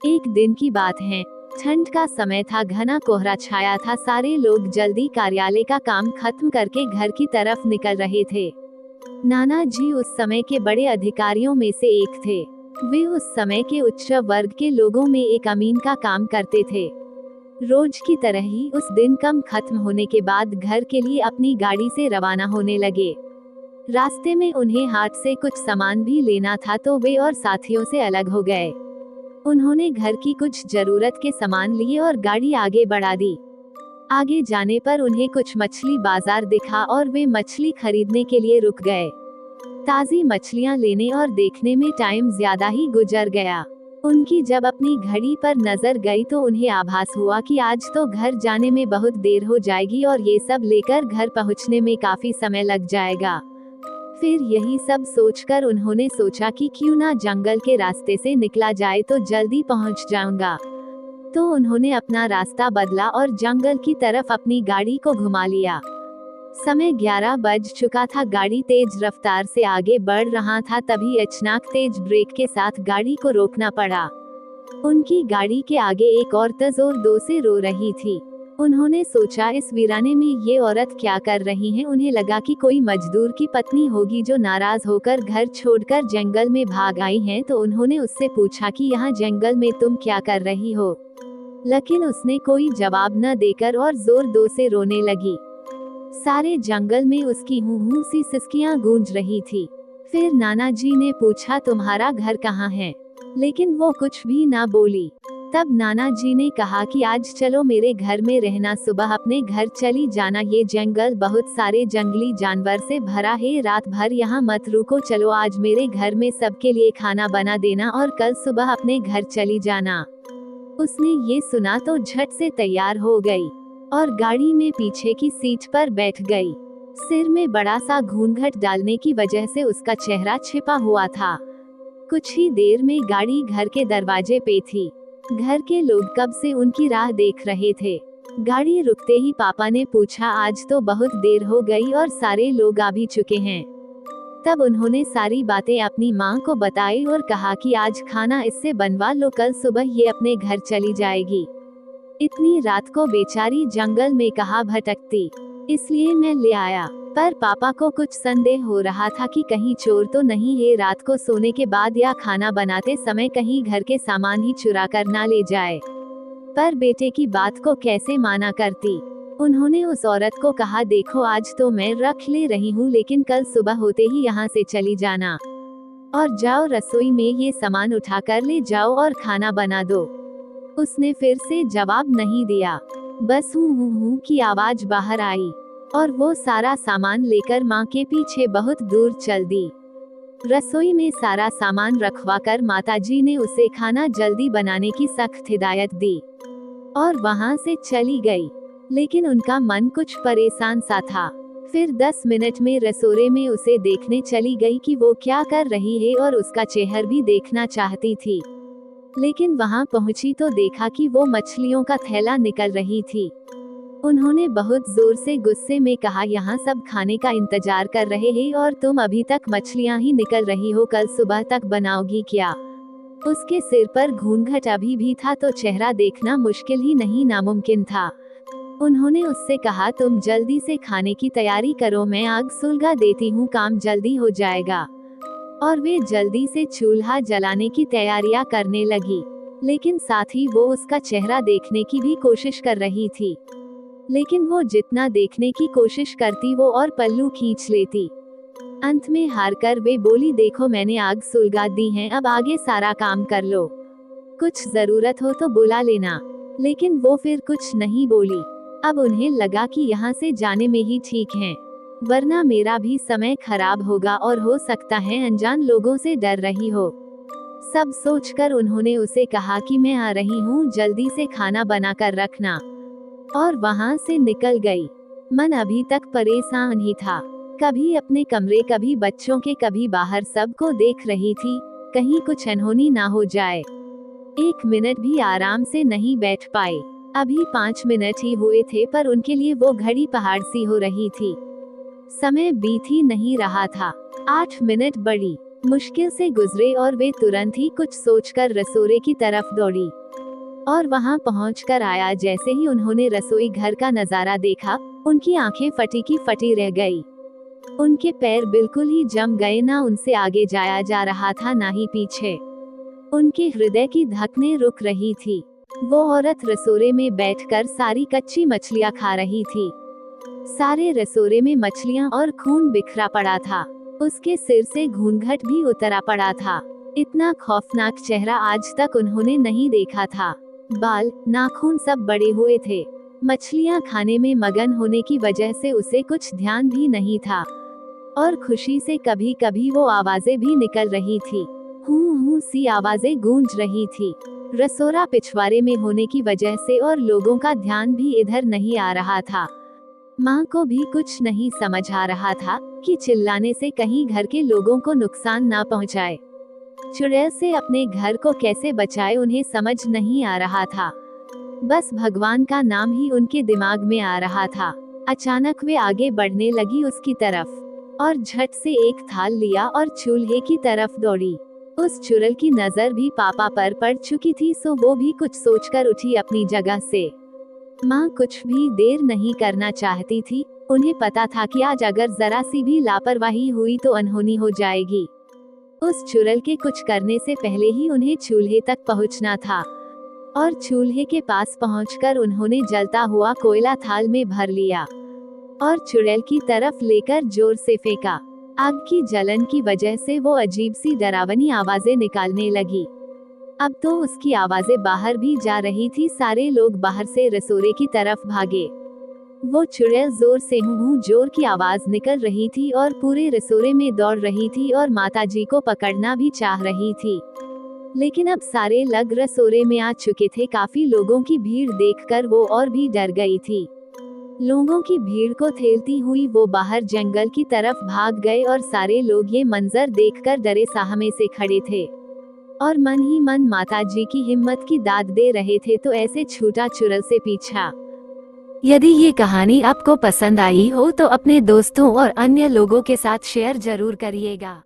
एक दिन की बात है। ठंड का समय था, घना कोहरा छाया था। सारे लोग जल्दी कार्यालय का काम खत्म करके घर की तरफ निकल रहे थे। नाना जी उस समय के बड़े अधिकारियों में से एक थे। वे उस समय के उच्च वर्ग के लोगों में एक अमीन का काम करते थे। रोज की तरह ही उस दिन काम खत्म होने के बाद घर के लिए अपनी गाड़ी से रवाना होने लगे। रास्ते में उन्हें हाट से कुछ सामान भी लेना था, तो वे और साथियों से अलग हो गए। उन्होंने घर की कुछ जरूरत के सामान लिए और गाड़ी आगे बढ़ा दी। आगे जाने पर उन्हें कुछ मछली बाजार दिखा और वे मछली खरीदने के लिए रुक गए। ताज़ी मछलियां लेने और देखने में टाइम ज्यादा ही गुजर गया। उनकी जब अपनी घड़ी पर नजर गई तो उन्हें आभास हुआ कि आज तो घर जाने में बहुत देर हो जाएगी और ये सब लेकर घर पहुंचने में काफी समय लग जाएगा। फिर यही सब सोचकर उन्होंने सोचा कि क्यों ना जंगल के रास्ते से निकला जाए, तो जल्दी पहुंच जाऊंगा। तो उन्होंने अपना रास्ता बदला और जंगल की तरफ अपनी गाड़ी को घुमा लिया। समय 11 बज चुका था। गाड़ी तेज रफ्तार से आगे बढ़ रहा था, तभी अचानक तेज ब्रेक के साथ गाड़ी को रोकना पड़ा। उनकी गाड़ी के आगे एक औरत जोर से रो रही थी। उन्होंने सोचा, इस वीराने में ये औरत क्या कर रही है। उन्हें लगा कि कोई मजदूर की पत्नी होगी जो नाराज होकर घर छोड़कर जंगल में भाग आई है। तो उन्होंने उससे पूछा कि यहाँ जंगल में तुम क्या कर रही हो, लेकिन उसने कोई जवाब न देकर और जोर से रोने लगी। सारे जंगल में उसकी हूँ सी सिसकियां गूंज रही थी। फिर नाना जी ने पूछा, तुम्हारा घर कहाँ है, लेकिन वो कुछ भी ना बोली। तब नाना जी ने कहा कि आज चलो मेरे घर में रहना, सुबह अपने घर चली जाना। ये जंगल बहुत सारे जंगली जानवर से भरा है, रात भर यहाँ मत रुको, चलो आज मेरे घर में सबके लिए खाना बना देना और कल सुबह अपने घर चली जाना। उसने ये सुना तो झट से तैयार हो गई और गाड़ी में पीछे की सीट पर बैठ गई। सिर में बड़ा सा घूंघट डालने की वजह से उसका चेहरा छिपा हुआ था। कुछ ही देर में गाड़ी घर के दरवाजे पे थी। घर के लोग कब से उनकी राह देख रहे थे। गाड़ी रुकते ही पापा ने पूछा, आज तो बहुत देर हो गई और सारे लोग आ भी चुके हैं। तब उन्होंने सारी बातें अपनी माँ को बताई और कहा कि आज खाना इससे बनवा लो, कल सुबह ये अपने घर चली जाएगी। इतनी रात को बेचारी जंगल में कहाँ भटकती, इसलिए मैं ले आया। पर पापा को कुछ संदेह हो रहा था कि कहीं चोर तो नहीं है, रात को सोने के बाद या खाना बनाते समय कहीं घर के सामान ही चुरा कर ना ले जाए। पर बेटे की बात को कैसे माना करती। उन्होंने उस औरत को कहा, देखो आज तो मैं रख ले रही हूँ, लेकिन कल सुबह होते ही यहाँ से चली जाना और जाओ रसोई में ये सामान उठा कर ले जाओ और खाना बना दो। उसने फिर से जवाब नहीं दिया, बस हूँ की आवाज बाहर आई और वो सारा सामान लेकर माँ के पीछे बहुत दूर चल दी। रसोई में सारा सामान रखवाकर माताजी ने उसे खाना जल्दी बनाने की सख्त हिदायत दी और वहाँ से चली गई। लेकिन उनका मन कुछ परेशान सा था। फिर 10 मिनट में रसोई में उसे देखने चली गई कि वो क्या कर रही है और उसका चेहरा भी देखना चाहती थी। लेकिन वहाँ पहुंची तो देखा कि वो मछलियों का थैला निकल रही थी। उन्होंने बहुत जोर से गुस्से में कहा, यहाँ सब खाने का इंतजार कर रहे हैं और तुम अभी तक मछलियाँ ही निकल रही हो, कल सुबह तक बनाओगी क्या। उसके सिर पर घूंघट अभी भी था तो चेहरा देखना मुश्किल ही नहीं नामुमकिन था। उन्होंने उससे कहा, तुम जल्दी से खाने की तैयारी करो, मैं आग सुलगा देती हूँ, काम जल्दी हो जाएगा। और वे जल्दी से चूल्हा जलाने की तैयारियां करने लगी। लेकिन साथ ही वो उसका चेहरा देखने की भी कोशिश कर रही थी। लेकिन वो जितना देखने की कोशिश करती वो और पल्लू खींच लेती। अंत में हारकर वे बोली, देखो मैंने आग सुलगा दी है, अब आगे सारा काम कर लो, कुछ जरूरत हो तो बुला लेना। लेकिन वो फिर कुछ नहीं बोली। अब उन्हें लगा कि यहाँ से जाने में ही ठीक है, वरना मेरा भी समय खराब होगा और हो सकता है अनजान लोगों से डर रही हो। सब सोचकर उन्होंने उसे कहा कि मैं आ रही हूँ, जल्दी से खाना बनाकर रखना, और वहाँ से निकल गई। मन अभी तक परेशान ही था, कभी अपने कमरे, कभी बच्चों के, कभी बाहर, सबको देख रही थी, कहीं कुछ अनहोनी ना हो जाए। 1 मिनट भी आराम से नहीं बैठ पाए। अभी 5 मिनट ही हुए थे पर उनके लिए वो घड़ी पहाड़ सी हो रही थी। समय बीत ही नहीं रहा था। 8 मिनट बढ़ी, मुश्किल से गुजरे और वे तुरंत ही कुछ सोचकर रसोई की तरफ दौड़ी और वहां पहुंचकर आया। जैसे ही उन्होंने रसोई घर का नजारा देखा, उनकी आंखें फटी की फटी रह गई। उनके पैर बिल्कुल ही जम गए, ना उनसे आगे जाया जा रहा था ना ही पीछे। उनके हृदय की धड़कनें रुक रही थी। वो औरत रसोई में बैठकर सारी कच्ची मछलियां खा रही थी। सारे रसोई में मछलियां और खून बिखरा पड़ा था। उसके सिर से घूंघट भी उतरा पड़ा था। इतना खौफनाक चेहरा आज तक उन्होंने नहीं देखा था। बाल, नाखून सब बड़े हुए थे। मछलियां खाने में मगन होने की वजह से उसे कुछ ध्यान भी नहीं था और खुशी से कभी कभी वो आवाजें भी निकल रही थी। हूँ सी आवाजें गूंज रही थी। रसोरा पिछवाड़े में होने की वजह से और लोगों का ध्यान भी इधर नहीं आ रहा था। माँ को भी कुछ नहीं समझ आ रहा था कि चिल्लाने से कहीं घर के लोगों को नुकसान ना पहुँचाए। चुड़ैल से अपने घर को कैसे बचाए उन्हें समझ नहीं आ रहा था। बस भगवान का नाम ही उनके दिमाग में आ रहा था। अचानक वे आगे बढ़ने लगी उसकी तरफ और झट से एक थाल लिया और चूल्हे की तरफ दौड़ी। उस चुड़ैल की नजर भी पापा पर पड़ चुकी थी, सो वो भी कुछ सोचकर उठी अपनी जगह से। माँ कुछ भी देर नहीं करना चाहती थी। उन्हें पता था कि आज अगर जरा सी भी लापरवाही हुई तो अनहोनी हो जाएगी। उस चुड़ैल के कुछ करने से पहले ही उन्हें चूल्हे तक पहुंचना था और चूल्हे के पास पहुंचकर उन्होंने जलता हुआ कोयला थाल में भर लिया और चुड़ैल की तरफ लेकर जोर से फेंका। आग की जलन की वजह से वो अजीब सी डरावनी आवाजें निकालने लगी। अब तो उसकी आवाजें बाहर भी जा रही थी। सारे लोग बाहर से रसोई की तरफ भागे। वो चुड़ैल जोर से हूँ जोर की आवाज निकल रही थी और पूरे रसोई में दौड़ रही थी और माताजी को पकड़ना भी चाह रही थी। लेकिन अब सारे लोग रसोई में आ चुके थे। काफी लोगों की भीड़ देखकर वो और भी डर गई थी। लोगों की भीड़ को ठेलती हुई वो बाहर जंगल की तरफ भाग गए और सारे लोग ये मंजर देखकर डरे सहमे से खड़े थे और मन ही मन माताजी की हिम्मत की दाद दे रहे थे। तो ऐसे छूटा चुड़ैल से पीछा। यदि ये कहानी आपको पसंद आई हो तो अपने दोस्तों और अन्य लोगों के साथ शेयर जरूर करिएगा।